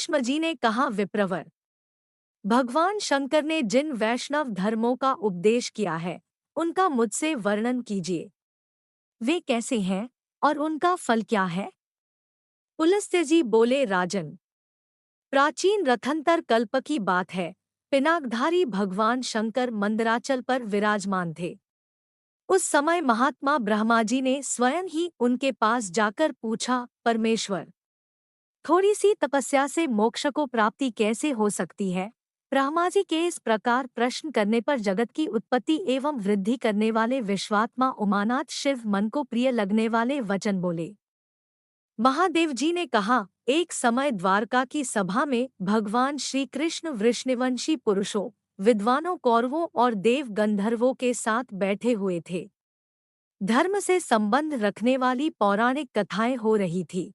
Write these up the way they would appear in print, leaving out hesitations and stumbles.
भीष्म जी ने कहा, विप्रवर, भगवान शंकर ने जिन वैष्णव धर्मों का उपदेश किया है उनका मुझसे वर्णन कीजिए। वे कैसे हैं और उनका फल क्या है? पुलस्त्य जी बोले, राजन, प्राचीन रथंतर कल्प की बात है। पिनाकधारी भगवान शंकर मंदराचल पर विराजमान थे। उस समय महात्मा ब्रह्मा जी ने स्वयं ही उनके पास जाकर पूछा, परमेश्वर, थोड़ी सी तपस्या से मोक्ष को प्राप्ति कैसे हो सकती है? ब्रह्मा जी के इस प्रकार प्रश्न करने पर जगत की उत्पत्ति एवं वृद्धि करने वाले विश्वात्मा उमानाथ शिव मन को प्रिय लगने वाले वचन बोले। महादेव जी ने कहा, एक समय द्वारका की सभा में भगवान श्री कृष्ण वृष्णिवंशी पुरुषों, विद्वानों, कौरवों और देव गंधर्वों के साथ बैठे हुए थे। धर्म से संबंध रखने वाली पौराणिक कथाएं हो रही थी।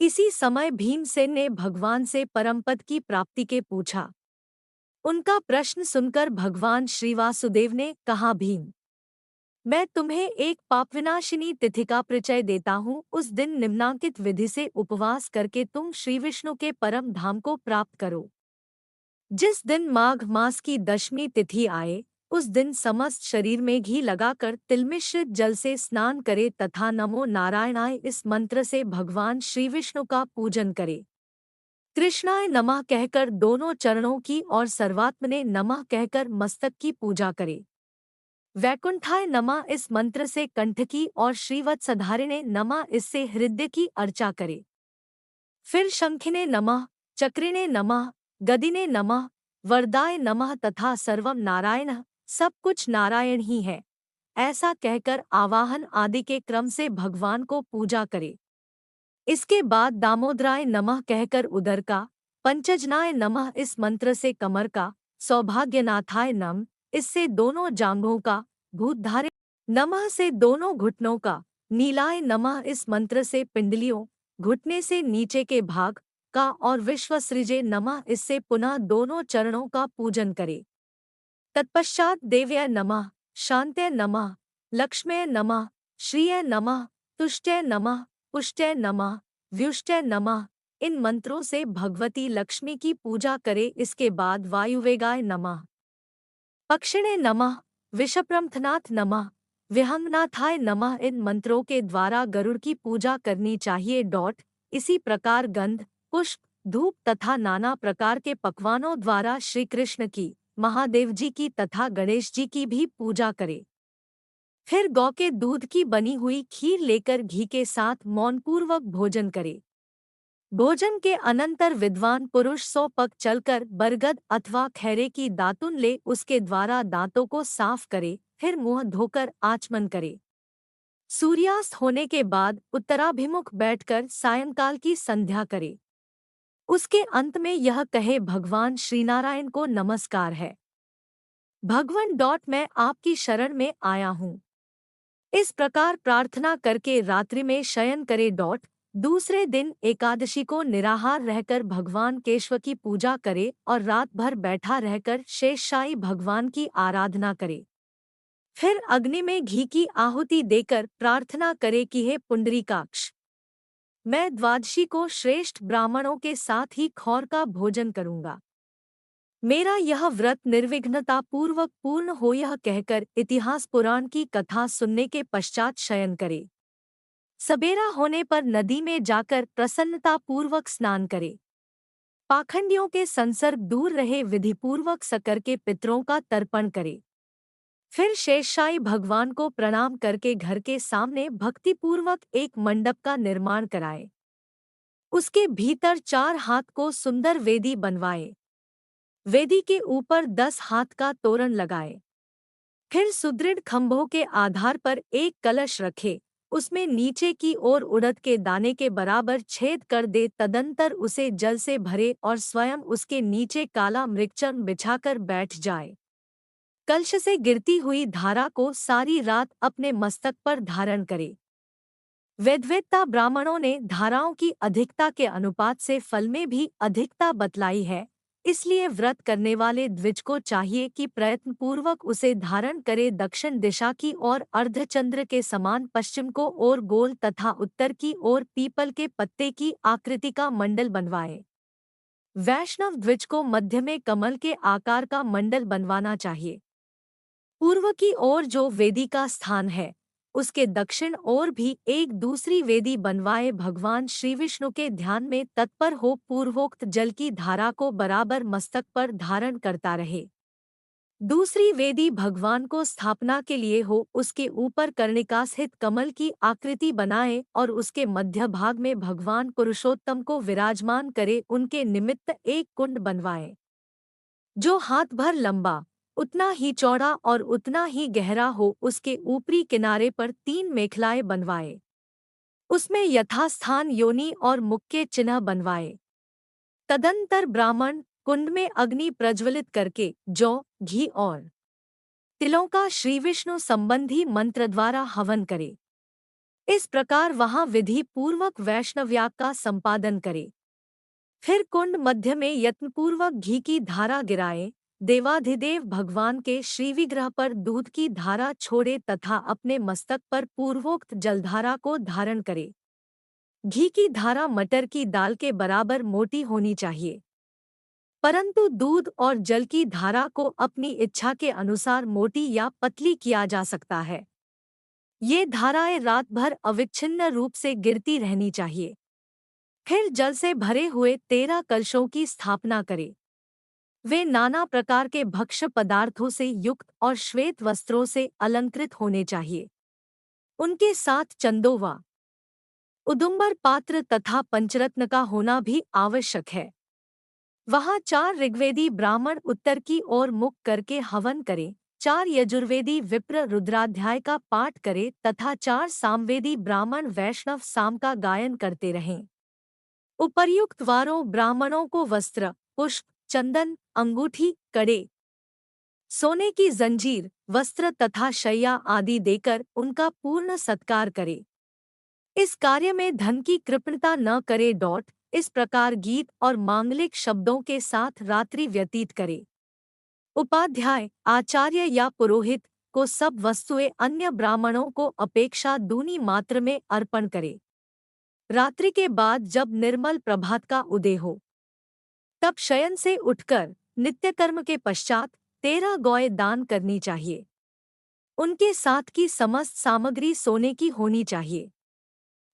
इसी समय भीमसेन ने भगवान से परमपद की प्राप्ति के पूछा। उनका प्रश्न सुनकर भगवान श्री वासुदेव ने कहा, भीम, मैं तुम्हें एक पापविनाशिनी तिथि का परिचय देता हूँ। उस दिन निम्नांकित विधि से उपवास करके तुम श्री विष्णु के परम धाम को प्राप्त करो। जिस दिन माघ मास की दशमी तिथि आए उस दिन समस्त शरीर में घी लगाकर तिलमिश्रित जल से स्नान करे तथा नमो नारायणाय इस मंत्र से भगवान श्री विष्णु का पूजन करे। कृष्णाय नमः कहकर दोनों चरणों की और सर्वात्मने नमः कहकर मस्तक की पूजा करे। वैकुंठाय नमः इस मंत्र से कंठ की और श्रीवत्सधारिणे नमः इससे हृदय की अर्चा करे। फिर शंखिने नमः, चक्रिणे नमः, गदिने नमः, वरदाय नमः तथा सर्वम नारायण, सब कुछ नारायण ही है, ऐसा कहकर आवाहन आदि के क्रम से भगवान को पूजा करे। इसके बाद दामोदराय नमः कहकर उदर का, पंचजनाय नमः इस मंत्र से कमर का, सौभाग्यनाथाय नमः इससे दोनों जांघों का, भूतधारे नमः से दोनों घुटनों का, नीलाय नमः इस मंत्र से पिंडलियों, घुटने से नीचे के भाग का और विश्वसृजे नमः इससे पुनः दोनों चरणों का पूजन करे। तत्पश्चात देव्य नमः, शांत्य नमः, लक्ष्म्य नमः, श्रिय नमः, तुष्टय नमः, पुष्टय नमः, व्युष्टय नमः इन मंत्रों से भगवती लक्ष्मी की पूजा करे। इसके बाद वायुवेगाय नमः, पक्षिणे नमः, विषप्रमथनाथ नमः, विहंगनाथाय नमः इन मंत्रों के द्वारा गरुड़ की पूजा करनी चाहिए। इसी प्रकार गंध, पुष्प, धूप तथा नाना प्रकार के पकवानों द्वारा श्री कृष्ण की, महादेव जी की तथा गणेश जी की भी पूजा करे। फिर गौ के दूध की बनी हुई खीर लेकर घी के साथ मौनपूर्वक भोजन करे। भोजन के अनंतर विद्वान पुरुष 100 पग चलकर बरगद अथवा खैरे की दातुन ले उसके द्वारा दांतों को साफ करे। फिर मुंह धोकर आचमन करे। सूर्यास्त होने के बाद उत्तराभिमुख बैठकर सायंकाल की संध्या करे। उसके अंत में यह कहे, भगवान श्रीनारायण को नमस्कार है। भगवन मैं आपकी शरण में आया हूँ। इस प्रकार प्रार्थना करके रात्रि में शयन करे। दूसरे दिन एकादशी को निराहार रहकर भगवान केशव की पूजा करे और रात भर बैठा रहकर शेषशायी भगवान की आराधना करे। फिर अग्नि में घी की आहुति देकर प्रार्थना करे कि हे पुंडरीकाक्ष, मैं द्वादशी को श्रेष्ठ ब्राह्मणों के साथ ही खौर का भोजन करूंगा। मेरा यह व्रत निर्विघ्नता पूर्वक पूर्ण हो। यह कहकर इतिहास पुराण की कथा सुनने के पश्चात शयन करे। सबेरा होने पर नदी में जाकर प्रसन्नता पूर्वक स्नान करे। पाखंडियों के संसर्ग दूर रहे विधिपूर्वक सकर के पितरों का तर्पण करे। फिर शेषशायी भगवान को प्रणाम करके घर के सामने भक्तिपूर्वक एक मंडप का निर्माण कराए। उसके भीतर 4 हाथ को सुंदर वेदी बनवाए। वेदी के ऊपर 10 हाथ का तोरण लगाए। फिर सुदृढ़ खंभों के आधार पर एक कलश रखे। उसमें नीचे की ओर उड़द के दाने के बराबर छेद कर दे। तदंतर उसे जल से भरे और स्वयं उसके नीचे काला मृगचर्म बिछाकर बैठ जाए। कलश से गिरती हुई धारा को सारी रात अपने मस्तक पर धारण करे। वेदवेत्ता ब्राह्मणों ने धाराओं की अधिकता के अनुपात से फल में भी अधिकता बतलाई है। इसलिए व्रत करने वाले द्विज को चाहिए कि प्रयत्नपूर्वक उसे धारण करे। दक्षिण दिशा की ओर अर्धचंद्र के समान, पश्चिम को ओर गोल तथा उत्तर की ओर पीपल के पत्ते की आकृति का मंडल बनवाए। वैष्णव ध्वज को मध्य में कमल के आकार का मंडल बनवाना चाहिए। पूर्व की ओर जो वेदी का स्थान है, उसके दक्षिण ओर भी एक दूसरी वेदी बनवाए। भगवान श्री विष्णु के ध्यान में तत्पर हो पूर्वोक्त जल की धारा को बराबर मस्तक पर धारण करता रहे। दूसरी वेदी भगवान को स्थापना के लिए हो, उसके ऊपर कर्णिका स्थित कमल की आकृति बनाए और उसके मध्य भाग में भगवान पुरुषोत्तम को विराजमान करे। उनके निमित्त एक कुंड बनवाए, जो हाथ भर लंबा, उतना ही चौड़ा और उतना ही गहरा हो। उसके ऊपरी किनारे पर 3 मेखलाएं बनवाए, उसमें यथास्थान योनि और मुख के चिन्ह बनवाए। तदंतर ब्राह्मण कुंड में अग्नि प्रज्वलित करके जौ, घी और तिलों का श्री विष्णु संबंधी मंत्र द्वारा हवन करे। इस प्रकार वहां विधि पूर्वक वैष्णवयाग का संपादन करे। फिर कुंड मध्य में यत्नपूर्वक घी की धारा गिराए, देवाधिदेव भगवान के श्रीविग्रह पर दूध की धारा छोड़े तथा अपने मस्तक पर पूर्वोक्त जलधारा को धारण करे। घी की धारा मटर की दाल के बराबर मोटी होनी चाहिए, परंतु दूध और जल की धारा को अपनी इच्छा के अनुसार मोटी या पतली किया जा सकता है। ये धाराएं रात भर अविच्छिन्न रूप से गिरती रहनी चाहिए। फिर जल से भरे हुए 13 कलशों की स्थापना करे। वे नाना प्रकार के भक्ष्य पदार्थों से युक्त और श्वेत वस्त्रों से अलंकृत होने चाहिए। उनके साथ चंदोवा, उदुम्बर पात्र तथा पंचरत्न का होना भी आवश्यक है। वहाँ 4 ऋग्वेदी ब्राह्मण उत्तर की ओर मुख करके हवन करें, 4 यजुर्वेदी विप्र रुद्राध्याय का पाठ करे तथा 4 सामवेदी ब्राह्मण वैष्णव साम का गायन करते रहें। उपर्युक्त वारों ब्राह्मणों को वस्त्र, पुष्प, चंदन, अंगूठी, कड़े, सोने की जंजीर, वस्त्र तथा शैया आदि देकर उनका पूर्ण सत्कार करे। इस कार्य में धन की कृपणता न करे। इस प्रकार गीत और मांगलिक शब्दों के साथ रात्रि व्यतीत करे। उपाध्याय, आचार्य या पुरोहित को सब वस्तुएं अन्य ब्राह्मणों को अपेक्षा दूनी मात्र में अर्पण करे। रात्रि के बाद जब निर्मल प्रभात का उदय हो, तब शयन से उठकर नित्य कर्म के पश्चात 13 गौएं दान करनी चाहिए। उनके साथ की समस्त सामग्री सोने की होनी चाहिए।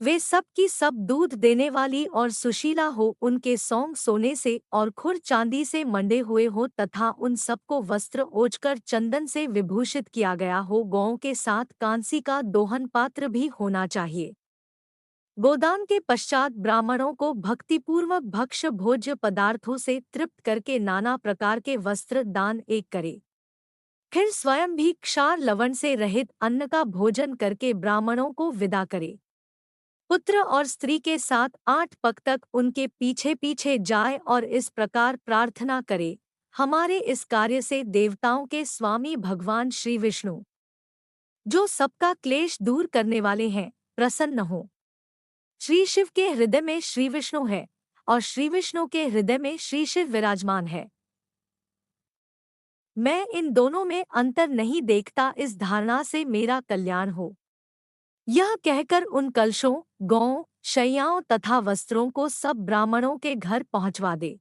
वे सब की सब दूध देने वाली और सुशीला हो। उनके सौंग सोने से और खुर चांदी से मंडे हुए हो तथा उन सबको वस्त्र ओढ़कर चंदन से विभूषित किया गया हो। गौओं के साथ कांसी का दोहन पात्र भी होना चाहिए। गोदान के पश्चात ब्राह्मणों को भक्तिपूर्वक भक्ष्य भोज्य पदार्थों से तृप्त करके नाना प्रकार के वस्त्र दान एक करे। फिर स्वयं भी क्षार लवण से रहित अन्न का भोजन करके ब्राह्मणों को विदा करे। पुत्र और स्त्री के साथ 8 पग तक उनके पीछे पीछे जाए और इस प्रकार प्रार्थना करे, हमारे इस कार्य से देवताओं के स्वामी भगवान श्री विष्णु, जो सबका क्लेश दूर करने वाले हैं, प्रसन्न हो। श्री शिव के हृदय में श्री विष्णु है और श्री विष्णु के हृदय में श्री शिव विराजमान है। मैं इन दोनों में अंतर नहीं देखता, इस धारणा से मेरा कल्याण हो। यह कहकर उन कलशों, गौओं, शैयाओं तथा वस्त्रों को सब ब्राह्मणों के घर पहुंचवा दे।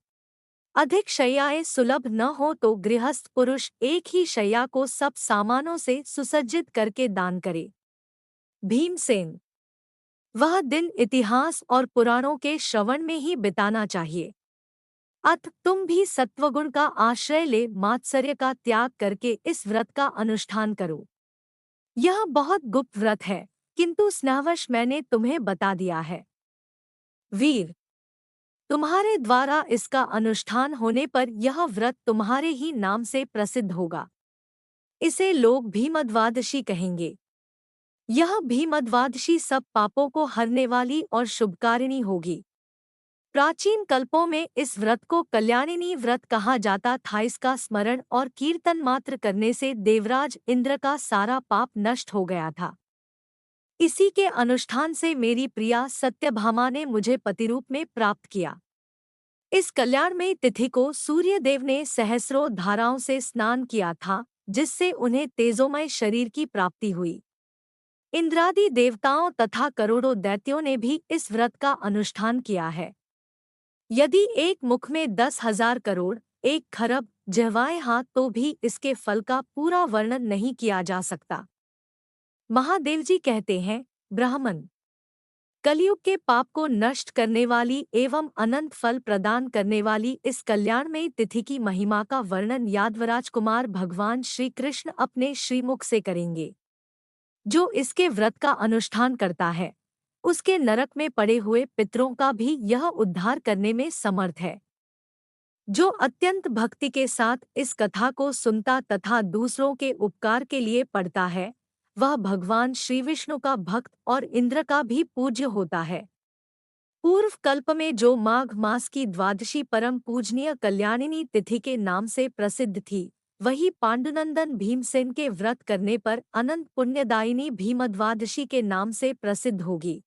अधिक शैयाएं सुलभ न हो तो गृहस्थ पुरुष एक ही शैया को सब सामानों से सुसज्जित करके दान करे। भीमसेन, वह दिन इतिहास और पुराणों के श्रवण में ही बिताना चाहिए। अत तुम भी सत्वगुण का आश्रय ले मात्सर्य का त्याग करके इस व्रत का अनुष्ठान करो। यह बहुत गुप्त व्रत है, किंतु स्नेहवश मैंने तुम्हें बता दिया है। वीर, तुम्हारे द्वारा इसका अनुष्ठान होने पर यह व्रत तुम्हारे ही नाम से प्रसिद्ध होगा। इसे लोग भीमद्वादशी कहेंगे। यह भीमद्वादशी सब पापों को हरने वाली और शुभकारिणी होगी। प्राचीन कल्पों में इस व्रत को कल्याणिनी व्रत कहा जाता था। इसका स्मरण और कीर्तन मात्र करने से देवराज इंद्र का सारा पाप नष्ट हो गया था। इसी के अनुष्ठान से मेरी प्रिया सत्यभामा ने मुझे पतिरूप में प्राप्त किया। इस कल्याणमयी तिथि को सूर्यदेव ने सहस्रों धाराओं से स्नान किया था, जिससे उन्हें तेजोमय शरीर की प्राप्ति हुई। इंद्रादि देवताओं तथा करोड़ों दैत्यों ने भी इस व्रत का अनुष्ठान किया है। यदि एक मुख में 10,000 करोड़ 1 खरब जिह्वाएं हाथ तो भी इसके फल का पूरा वर्णन नहीं किया जा सकता। महादेव जी कहते हैं, ब्राह्मण कलयुग के पाप को नष्ट करने वाली एवं अनंत फल प्रदान करने वाली इस कल्याणमयी तिथि की महिमा का वर्णन यादवराज कुमार भगवान श्री कृष्ण अपने श्रीमुख से करेंगे। जो इसके व्रत का अनुष्ठान करता है, उसके नरक में पड़े हुए पितरों का भी यह उद्धार करने में समर्थ है। जो अत्यंत भक्ति के साथ इस कथा को सुनता तथा दूसरों के उपकार के लिए पढ़ता है, वह भगवान श्री विष्णु का भक्त और इंद्र का भी पूज्य होता है। पूर्व कल्प में जो माघ मास की द्वादशी परम पूजनीय कल्याणिनी तिथि के नाम से प्रसिद्ध थी, वही पांडुनंदन भीमसेन के व्रत करने पर अनंत पुण्यदायिनी भीमद्वादशी के नाम से प्रसिद्ध होगी।